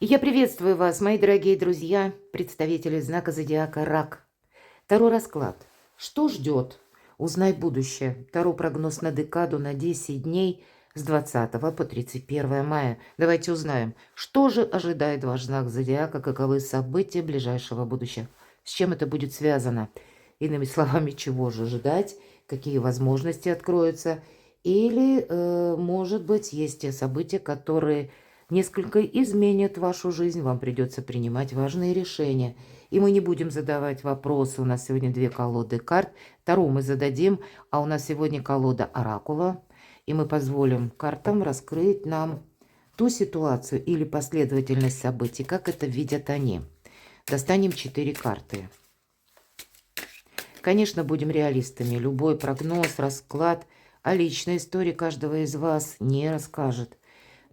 Я приветствую вас, мои дорогие друзья, представители знака зодиака Рак. Таро расклад. Что ждет? Узнай будущее. Таро прогноз на декаду на 10 дней с 20 по 31 мая. Давайте узнаем, что же ожидает ваш знак зодиака, каковы события ближайшего будущего, с чем это будет связано. Иными словами, чего же ожидать, какие возможности откроются. Или, может быть, есть те события, которые несколько изменят вашу жизнь, вам придется принимать важные решения. И мы не будем задавать вопросы. У нас сегодня две колоды карт. Таро мы зададим, а у нас сегодня колода оракула. И мы позволим картам раскрыть нам ту ситуацию или последовательность событий, как это видят они. Достанем 4 карты. Конечно, будем реалистами. Любой прогноз, расклад о личной истории каждого из вас не расскажет.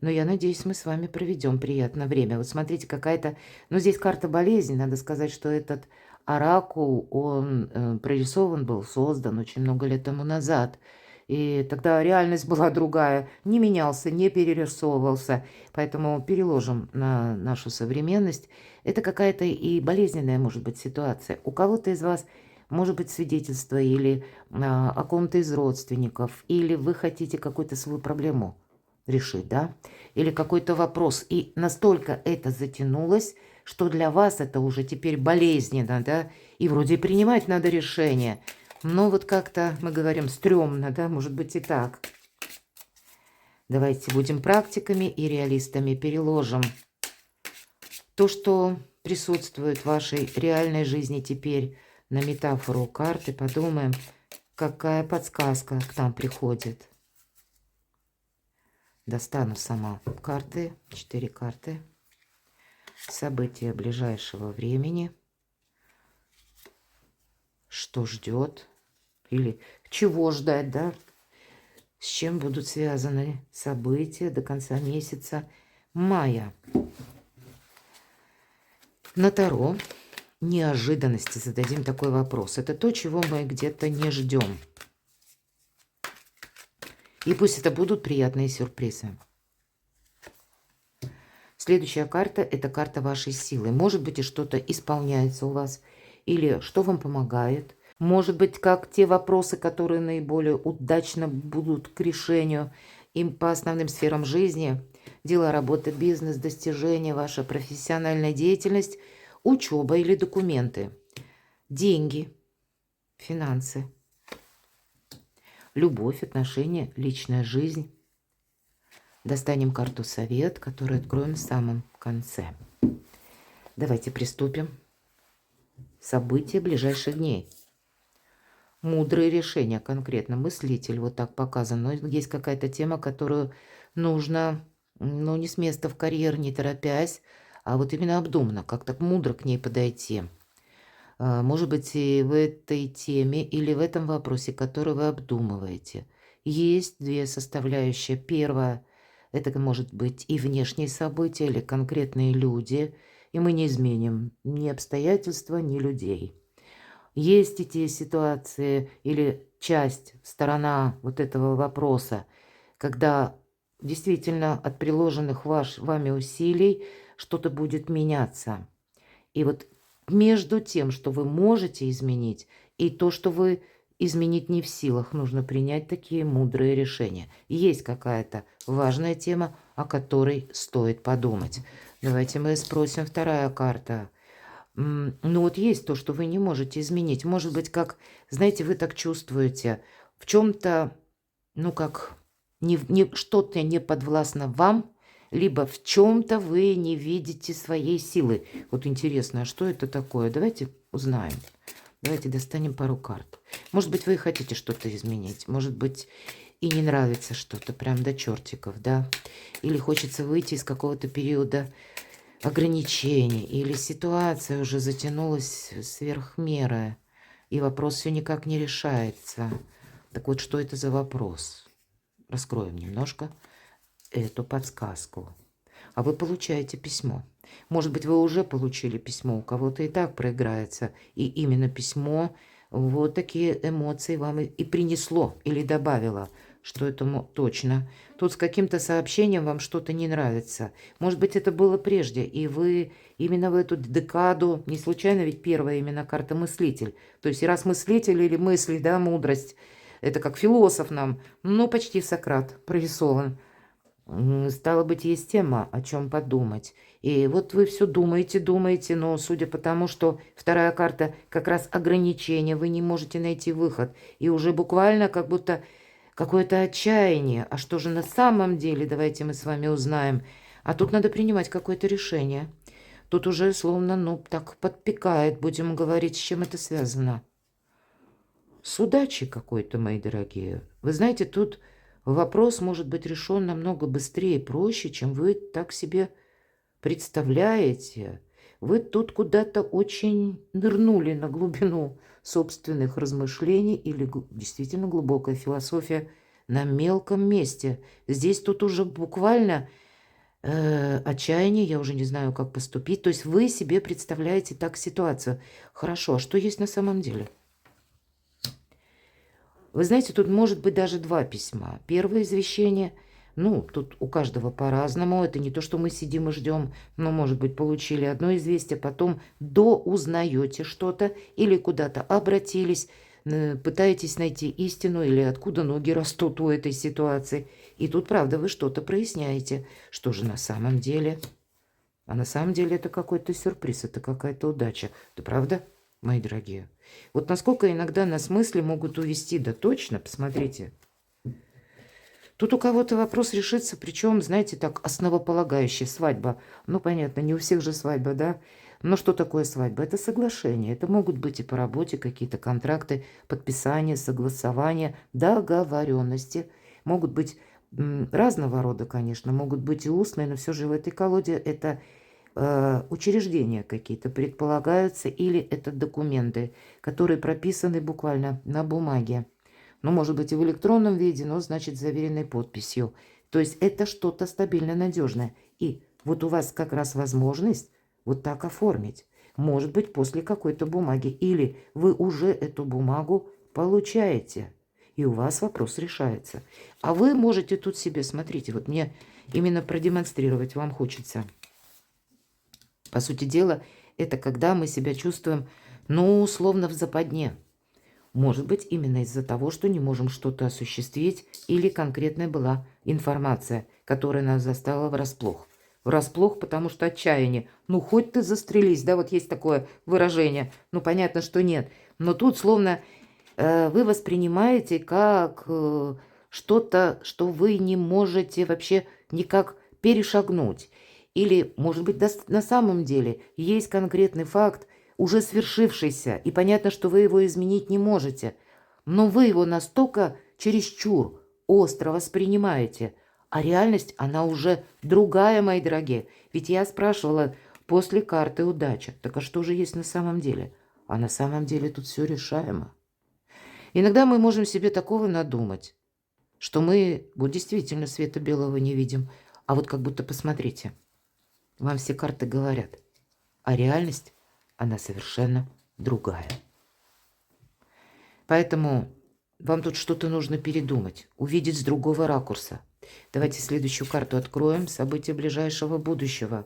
Но я надеюсь, мы с вами проведем приятное время. Вот смотрите, какая-то... Ну, здесь карта болезни. Надо сказать, что этот оракул, он прорисован был, создан очень много лет тому назад. И тогда реальность была другая. Не менялся, не перерисовывался. Поэтому переложим на нашу современность. Это какая-то и болезненная, может быть, ситуация. У кого-то из вас может быть свидетельство или о ком-то из родственников. Или вы хотите какую-то свою проблему решить, да, или какой-то вопрос, и настолько это затянулось, что для вас это уже теперь болезненно, да, и вроде принимать надо решение, но вот как-то, мы говорим, стрёмно, да, может быть и так. Давайте будем практиками и реалистами, переложим то, что присутствует в вашей реальной жизни теперь на метафору карты, подумаем, какая подсказка к нам приходит. Достану сама карты, 4 карты. События ближайшего времени. Что ждет? Или чего ждать, да? С чем будут связаны события до конца месяца мая? На Таро неожиданности зададим такой вопрос. Это то, чего мы где-то не ждем. И пусть это будут приятные сюрпризы. Следующая карта – это карта вашей силы. Может быть, и что-то исполняется у вас, или что вам помогает. Может быть, как те вопросы, которые наиболее удачно будут к решению им по основным сферам жизни. Дела, работа, бизнес, достижения, ваша профессиональная деятельность, учеба или документы. Деньги, финансы, любовь, отношения, личная жизнь. Достанем карту совет, которую откроем в самом конце. Давайте приступим. События ближайших дней. Мудрые решения конкретно. Мыслитель вот так показан. Но есть какая-то тема, которую нужно, ну, не с места в карьер, не торопясь, а вот именно обдуманно, как-то мудро к ней подойти. Может быть, и в этой теме или в этом вопросе, который вы обдумываете, есть две составляющие. Первая – это может быть и внешние события, или конкретные люди, и мы не изменим ни обстоятельства, ни людей. Есть эти ситуации или часть, сторона вот этого вопроса, когда действительно от приложенных вами усилий что-то будет меняться. И вот между тем, что вы можете изменить, и то, что вы изменить не в силах, нужно принять такие мудрые решения. Есть какая-то важная тема, о которой стоит подумать. Давайте мы спросим, вторая карта. Ну вот есть то, что вы не можете изменить. Может быть, как, знаете, вы так чувствуете, в чем-то, ну как, что-то не подвластно вам, либо в чем-то вы не видите своей силы. Вот интересно, а что это такое? Давайте узнаем. Давайте достанем пару карт. Может быть, вы хотите что-то изменить. Может быть, и не нравится что-то прям до чертиков, да? Или хочется выйти из какого-то периода ограничений. Или ситуация уже затянулась сверх меры. И вопрос все никак не решается. Так вот, что это за вопрос? Раскроем немножко эту подсказку. А вы получаете письмо. Может быть, вы уже получили письмо, у кого-то и так проиграется. И именно письмо вот такие эмоции вам и принесло или добавило. что это точно. Тут с каким-то сообщением вам что-то не нравится. Может быть, это было прежде, и вы именно в эту декаду, не случайно ведь первая именно карта мыслитель. То есть раз мыслитель или мысли, да, мудрость, это как философ нам, ну, почти Сократ прорисован. Стало быть, есть тема, о чем подумать. И вот вы все думаете, но судя по тому, что вторая карта как раз ограничение, вы не можете найти выход. И уже буквально как будто какое-то отчаяние. А что же на самом деле, давайте мы с вами узнаем. А тут надо принимать какое-то решение. Тут уже словно, ну, так подпекает, будем говорить, с чем это связано. С удачей какой-то, мои дорогие. Вы знаете, тут вопрос может быть решен намного быстрее и проще, чем вы так себе представляете. Вы тут куда-то очень нырнули на глубину собственных размышлений или действительно глубокая философия на мелком месте. Здесь тут уже буквально отчаяние, я уже не знаю, как поступить. То есть вы себе представляете так ситуацию. Хорошо, а что есть на самом деле? Вы знаете, тут может быть даже два письма. Первое извещение, ну, тут у каждого по-разному. Это не то, что мы сидим и ждем, но, может быть, получили одно известие, потом доузнаете что-то или куда-то обратились, пытаетесь найти истину или откуда ноги растут у этой ситуации. И тут, правда, вы что-то проясняете. Что же на самом деле? А на самом деле это какой-то сюрприз, это какая-то удача. Да правда, мои дорогие? Вот насколько иногда нас мысли могут увести, да точно, посмотрите. Тут у кого-то вопрос решится, причем, знаете, так, основополагающий, свадьба. Ну, понятно, не у всех же свадьба, да? Но что такое свадьба? Это соглашение. Это могут быть и по работе какие-то контракты, подписания, согласования, договоренности. Могут быть разного рода, конечно, могут быть и устные, но все же в этой колоде это учреждения какие-то предполагаются или это документы, которые прописаны буквально на бумаге. Ну, может быть, и в электронном виде, но, значит, заверенной подписью. То есть это что-то стабильно надежное. И вот у вас как раз возможность вот так оформить. Может быть, после какой-то бумаги. Или вы уже эту бумагу получаете. И у вас вопрос решается. А вы можете тут себе, смотрите, вот мне именно продемонстрировать вам хочется. По сути дела, это когда мы себя чувствуем, ну, условно в западне. Может быть, именно из-за того, что не можем что-то осуществить, или конкретная была информация, которая нас застала врасплох. Врасплох, потому что отчаяние. Ну, хоть ты застрелись, да, вот есть такое выражение. Ну, понятно, что нет. Но тут словно вы воспринимаете как что-то, что вы не можете вообще никак перешагнуть. Или, может быть, на самом деле есть конкретный факт, уже свершившийся, и понятно, что вы его изменить не можете, но вы его настолько чересчур остро воспринимаете, а реальность, она уже другая, мои дорогие. Ведь я спрашивала после карты удача, так а что же есть на самом деле? А на самом деле тут все решаемо. Иногда мы можем себе такого надумать, что мы вот действительно света белого не видим, а вот как будто посмотрите, вам все карты говорят, а реальность, она совершенно другая. Поэтому вам тут что-то нужно передумать, увидеть с другого ракурса. Давайте следующую карту откроем. События ближайшего будущего.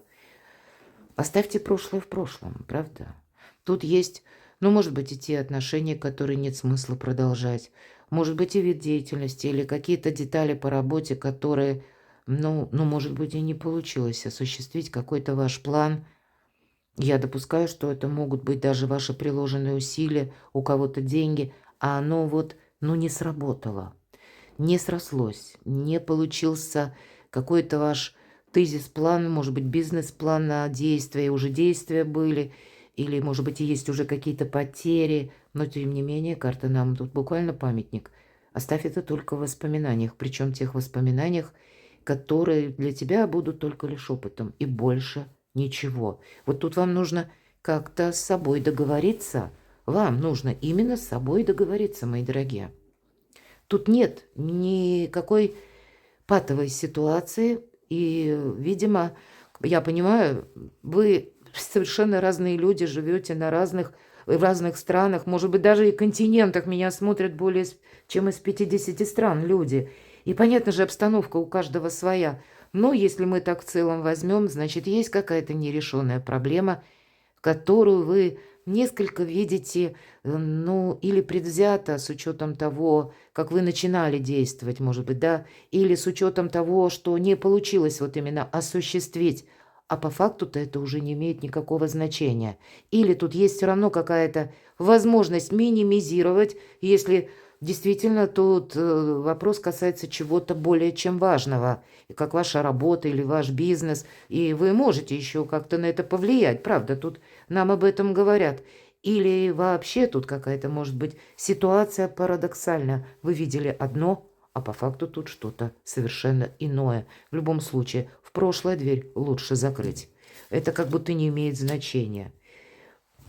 Оставьте прошлое в прошлом, правда? Тут есть, ну, может быть, и те отношения, которые нет смысла продолжать. Может быть, и вид деятельности, или какие-то детали по работе, которые, ну, может быть, и не получилось осуществить какой-то ваш план. Я допускаю, что это могут быть даже ваши приложенные усилия, у кого-то деньги, а оно вот, ну, не сработало, не срослось, не получился какой-то ваш тезис-план, может быть, бизнес-план на действия, уже действия были, или, может быть, и есть уже какие-то потери, но, тем не менее, карта нам тут буквально памятник. Оставь это только в воспоминаниях, причем тех воспоминаниях, которые для тебя будут только лишь опытом, и больше ничего. Вот тут вам нужно как-то с собой договориться. Вам нужно именно с собой договориться, мои дорогие. Тут нет никакой патовой ситуации. И, видимо, я понимаю, вы совершенно разные люди, живете на разных в разных странах, может быть, даже и континентах меня смотрят более чем из 50 стран люди. И, понятно же, обстановка у каждого своя. Но если мы так в целом возьмем, значит, есть какая-то нерешенная проблема, которую вы несколько видите, ну, или предвзято с учетом того, как вы начинали действовать, может быть, да, или с учетом того, что не получилось вот именно осуществить, а по факту-то это уже не имеет никакого значения. Или тут есть все равно какая-то возможность минимизировать, если действительно тут вопрос касается чего-то более чем важного, как ваша работа или ваш бизнес, и вы можете еще как-то на это повлиять, правда, тут нам об этом говорят. Или вообще тут какая-то, может быть, ситуация парадоксальная. Вы видели одно, а по факту тут что-то совершенно иное. В любом случае, в прошлое дверь лучше закрыть. Это как будто не имеет значения.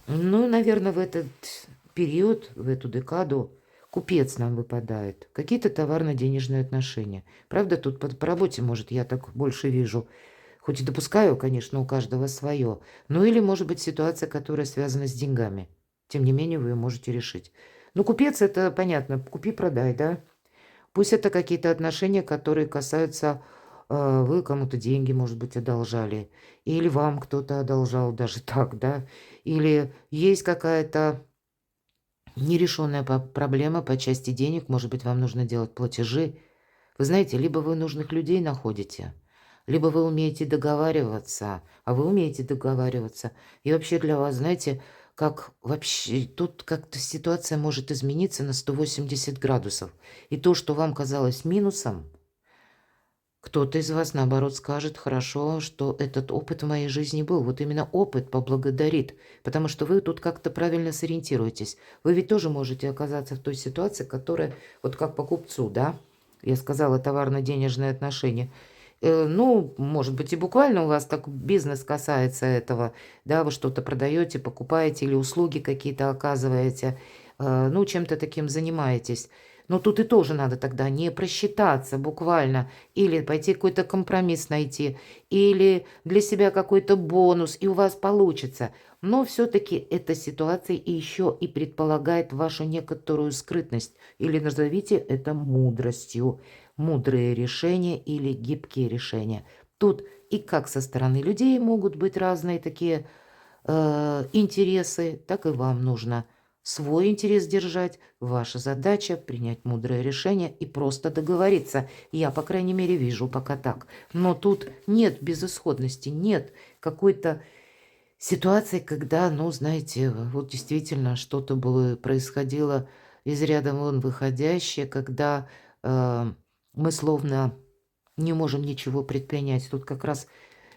Ну, наверное, в этот период, в эту декаду купец нам выпадает. Какие-то товарно-денежные отношения. Правда, тут по работе, может, я так больше вижу. Хоть и допускаю, конечно, у каждого свое. Ну или, может быть, ситуация, которая связана с деньгами. Тем не менее, вы ее можете решить. Ну, купец, это понятно. Купи-продай, да? Пусть это какие-то отношения, которые касаются, вы кому-то деньги, может быть, одолжали. Или вам кто-то одолжал даже так, да? Или есть какая-то нерешенная проблема по части денег. Может быть, вам нужно делать платежи. Вы знаете, либо вы нужных людей находите, либо вы умеете договариваться, а вы умеете договариваться. И вообще для вас, знаете, как вообще тут как-то ситуация может измениться на 180 градусов. И то, что вам казалось минусом, кто-то из вас, наоборот, скажет: хорошо, что этот опыт в моей жизни был. Вот именно опыт поблагодарит, потому что вы тут как-то правильно сориентируетесь. Вы ведь тоже можете оказаться в той ситуации, которая, вот как по купцу, да? Я сказала, товарно-денежные отношения. Ну, может быть, и буквально у вас так бизнес касается этого, да, вы что-то продаете, покупаете или услуги какие-то оказываете, ну, чем-то таким занимаетесь. Но тут и тоже надо тогда не просчитаться буквально, или пойти какой-то компромисс найти, или для себя какой-то бонус, и у вас получится. Но все-таки эта ситуация и еще и предполагает вашу некоторую скрытность, или назовите это мудростью. Мудрые решения или гибкие решения. Тут и как со стороны людей могут быть разные такие интересы, так и вам нужно свой интерес держать. Ваша задача принять мудрое решение и просто договориться. Я, по крайней мере, вижу пока так. Но тут нет безысходности, нет какой-то ситуации, когда, ну, знаете, вот действительно что-то было, происходило из ряда вон выходящее, когда мы словно не можем ничего предпринять. Тут как раз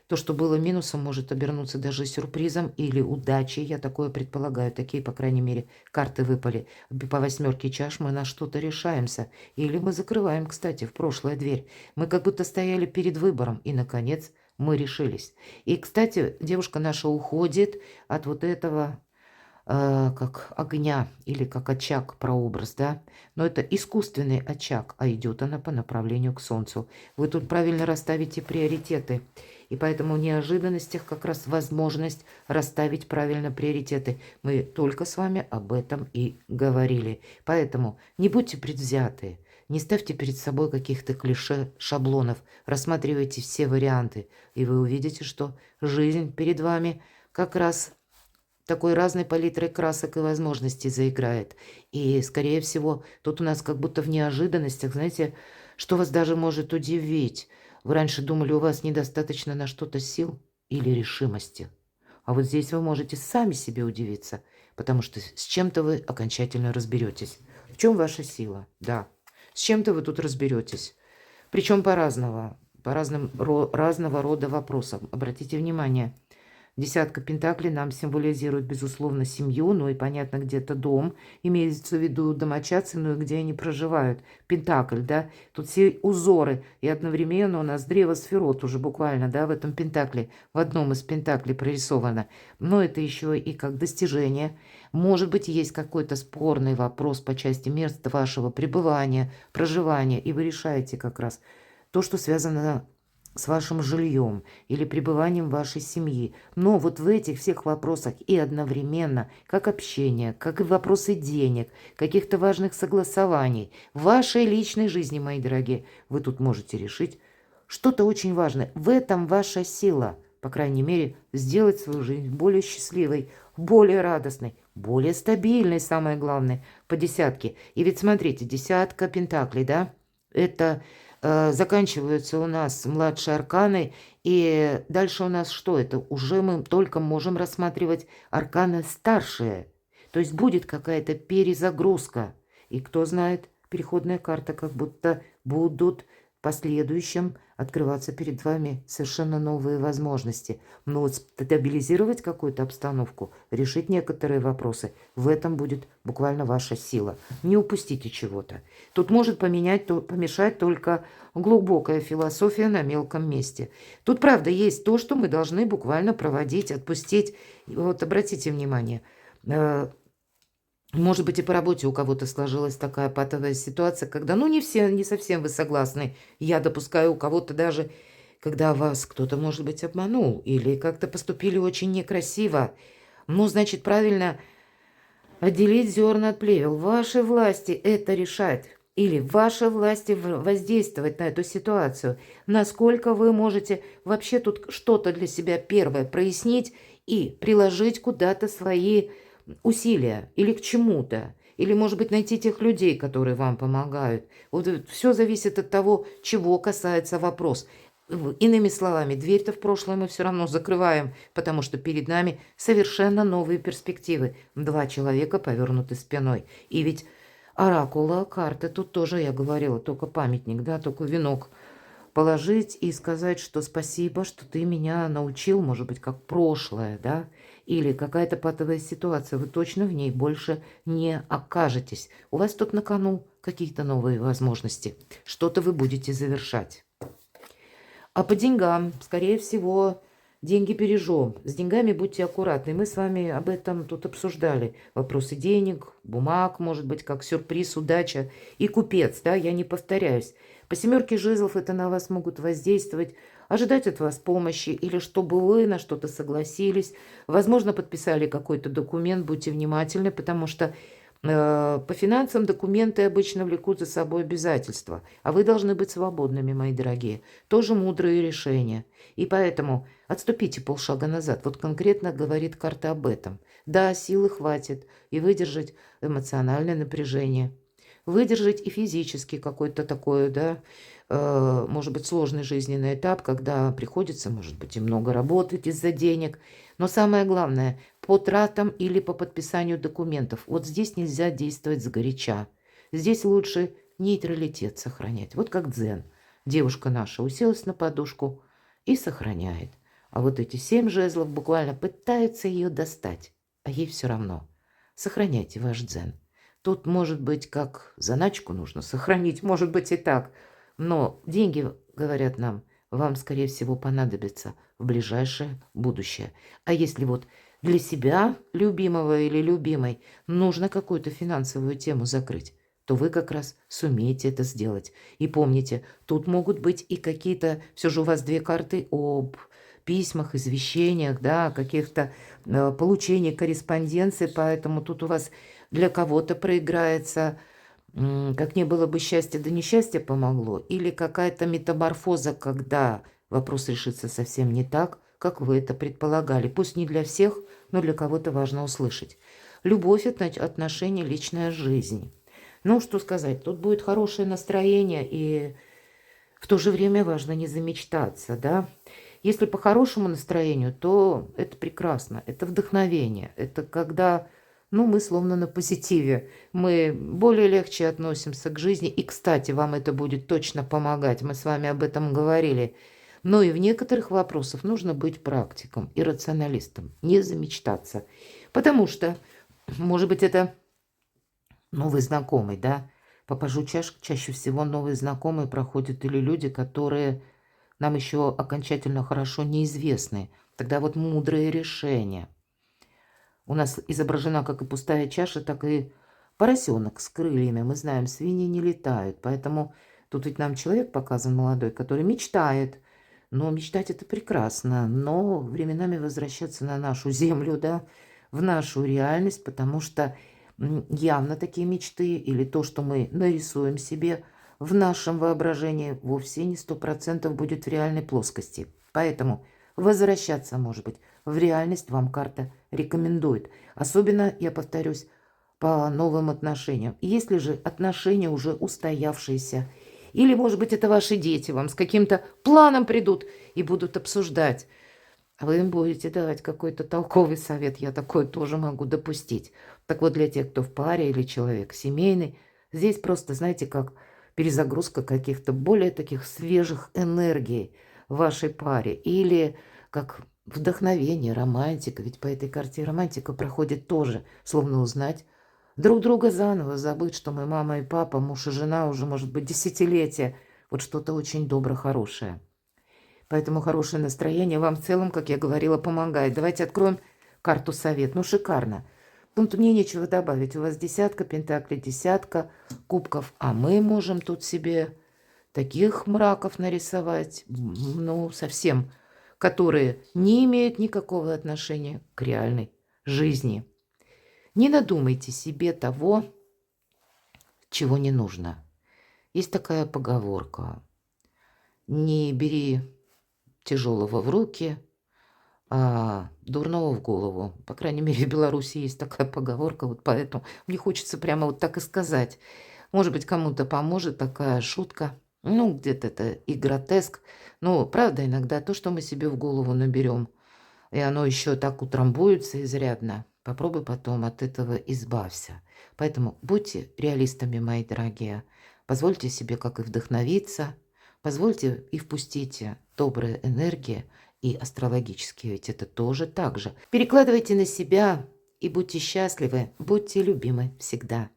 то, что было минусом, может обернуться даже сюрпризом или удачей. Я такое предполагаю. Такие, по крайней мере, карты выпали. По 8 чаш мы на что-то решаемся. Или мы закрываем, кстати, в прошлое дверь. Мы как будто стояли перед выбором. И, наконец, мы решились. И, кстати, девушка наша уходит от вот этого как огня или как очаг прообраз, да, но это искусственный очаг, а идет она по направлению к Солнцу. Вы тут правильно расставите приоритеты, и поэтому в неожиданностях как раз возможность расставить правильно приоритеты. Мы только с вами об этом и говорили. Поэтому не будьте предвзяты, не ставьте перед собой каких-то клише, шаблонов, рассматривайте все варианты, и вы увидите, что жизнь перед вами как раз такой разной палитрой красок и возможностей заиграет. И, скорее всего, тут у нас как будто в неожиданностях, знаете, что вас даже может удивить. Вы раньше думали, у вас недостаточно на что-то сил или решимости. А вот здесь вы можете сами себе удивиться, потому что с чем-то вы окончательно разберетесь. В чем ваша сила? Да, с чем-то вы тут разберетесь. Причем по-разному, разного рода вопросам. Обратите внимание, десятка пентаклей нам символизирует, безусловно, семью, ну и, понятно, где-то дом. Имеется в виду домочадцы, ну и где они проживают. Пентакль, да, тут все узоры. И одновременно у нас древо сферот уже буквально, да, в этом пентакле, в одном из пентаклей прорисовано. Но это еще и как достижение. Может быть, есть какой-то спорный вопрос по части места вашего пребывания, проживания, и вы решаете как раз то, что связано с вашим жильем или пребыванием вашей семьи. Но вот в этих всех вопросах и одновременно, как общение, как и вопросы денег, каких-то важных согласований, в вашей личной жизни, мои дорогие, вы тут можете решить что-то очень важное. В этом ваша сила, по крайней мере, сделать свою жизнь более счастливой, более радостной, более стабильной, самое главное, по десятке. И ведь смотрите, десятка пентаклей, да, это заканчиваются у нас младшие арканы, и дальше у нас что это? Уже мы только можем рассматривать арканы старшие. То есть будет какая-то перезагрузка. И кто знает, переходная карта, как будто будут в последующем открываться перед вами совершенно новые возможности. Но вот стабилизировать какую-то обстановку, решить некоторые вопросы, в этом будет буквально ваша сила. Не упустите чего-то. Тут может помешать только глубокая философия на мелком месте. Тут, правда, есть то, что мы должны буквально проводить, отпустить. Вот обратите внимание, может быть, и по работе у кого-то сложилась такая патовая ситуация, когда, ну, не все, не совсем вы согласны. Я допускаю у кого-то даже, когда вас кто-то, может быть, обманул или как-то поступили очень некрасиво. Ну, значит, правильно отделить зерна от плевел. В вашей власти это решать. Или в вашей власти воздействовать на эту ситуацию. Насколько вы можете вообще тут что-то для себя первое прояснить и приложить куда-то свои усилия или к чему-то. Или, может быть, найти тех людей, которые вам помогают. Вот все зависит от того, чего касается вопрос. Иными словами, дверь-то в прошлое мы все равно закрываем, потому что перед нами совершенно новые перспективы. Два человека повернуты спиной. И ведь оракула, карты, тут тоже я говорила, только памятник, да, только венок положить и сказать, что спасибо, что ты меня научил, может быть, как прошлое, да, или какая-то патовая ситуация, вы точно в ней больше не окажетесь. У вас тут на кону какие-то новые возможности, что-то вы будете завершать. А по деньгам, скорее всего, деньги бережем. С деньгами будьте аккуратны. Мы с вами об этом тут обсуждали. Вопросы денег, бумаг, может быть, как сюрприз, удача и купец, да, я не повторяюсь. По семерке жезлов это на вас могут воздействовать, ожидать от вас помощи или чтобы вы на что-то согласились. Возможно, подписали какой-то документ, будьте внимательны, потому что по финансам документы обычно влекут за собой обязательства, а вы должны быть свободными, мои дорогие. Тоже мудрые решения. И поэтому отступите полшага назад. Вот конкретно говорит карта об этом. Да, силы хватит и выдержать эмоциональное напряжение. Выдержать и физически какой-то такой, да, может быть, сложный жизненный этап, когда приходится, может быть, и много работать из-за денег. Но самое главное, по тратам или по подписанию документов. Вот здесь нельзя действовать сгоряча. Здесь лучше нейтралитет сохранять. Вот как дзен. Девушка наша уселась на подушку и сохраняет. А вот эти 7 жезлов буквально пытаются ее достать. А ей все равно. Сохраняйте ваш дзен. Тут, может быть, как заначку нужно сохранить, может быть и так. Но деньги, говорят нам, вам, скорее всего, понадобятся в ближайшее будущее. А если вот для себя, любимого или любимой, нужно какую-то финансовую тему закрыть, то вы как раз сумеете это сделать. И помните, тут могут быть и какие-то, все же у вас 2 карты об письмах, извещениях, да, каких-то получении корреспонденции, поэтому тут у вас для кого-то проиграется, как не было бы счастья, да несчастье помогло, или какая-то метаморфоза, когда вопрос решится совсем не так, как вы это предполагали. Пусть не для всех, но для кого-то важно услышать. Любовь, отношения, личная жизнь. Ну, что сказать, тут будет хорошее настроение, и в то же время важно не замечтаться, да. Если по хорошему настроению, то это прекрасно, это вдохновение, это когда, ну, мы словно на позитиве, мы более легче относимся к жизни, и, кстати, вам это будет точно помогать, мы с вами об этом говорили. Но и в некоторых вопросах нужно быть практиком и рационалистом, не замечтаться, потому что, может быть, это новый знакомый, да, по пажу чаш чаще всего новые знакомые проходят или люди, которые нам еще окончательно хорошо неизвестны. Тогда вот мудрые решения. У нас изображена как и пустая чаша, так и поросенок с крыльями. Мы знаем, свиньи не летают, поэтому тут ведь нам человек показан молодой, который мечтает Но мечтать это прекрасно, но временами возвращаться на нашу землю, да, в нашу реальность, потому что явно такие мечты или то, что мы нарисуем себе в нашем воображении, вовсе не 100% будет в реальной плоскости. Поэтому возвращаться, может быть, в реальность вам карта рекомендует. Особенно, я повторюсь, по новым отношениям. Если же отношения уже устоявшиеся, или, может быть, это ваши дети вам с каким-то планом придут и будут обсуждать, а вы им будете давать какой-то толковый совет. Я такое тоже могу допустить. Так вот, для тех, кто в паре или человек семейный, здесь просто, знаете, как перезагрузка каких-то более таких свежих энергий в вашей паре. Или как вдохновение, романтика. Ведь по этой карте романтика проходит тоже, словно узнать друг друга заново, забыть, что мы мама и папа, муж и жена уже, может быть, десятилетия. Вот что-то очень доброе, хорошее. Поэтому хорошее настроение вам в целом, как я говорила, помогает. Давайте откроем карту совет. Ну, шикарно. Тут мне нечего добавить. У вас десятка пентаклей, десятка кубков. А мы можем тут себе таких мраков нарисовать, ну, совсем, которые не имеют никакого отношения к реальной жизни. Не надумайте себе того, чего не нужно. Есть такая поговорка. Не бери тяжелого в руки, а дурного в голову. По крайней мере, в Беларуси есть такая поговорка, вот поэтому мне хочется прямо вот так и сказать. Может быть, кому-то поможет такая шутка. Ну, где-то это и гротеск. Но, правда, иногда то, что мы себе в голову наберем, и оно еще так утрамбуется изрядно, попробуй потом от этого избавься. Поэтому будьте реалистами, мои дорогие. Позвольте себе как и вдохновиться, позвольте и впустите добрые энергии и астрологические, ведь это тоже так же. Перекладывайте на себя и будьте счастливы, будьте любимы всегда.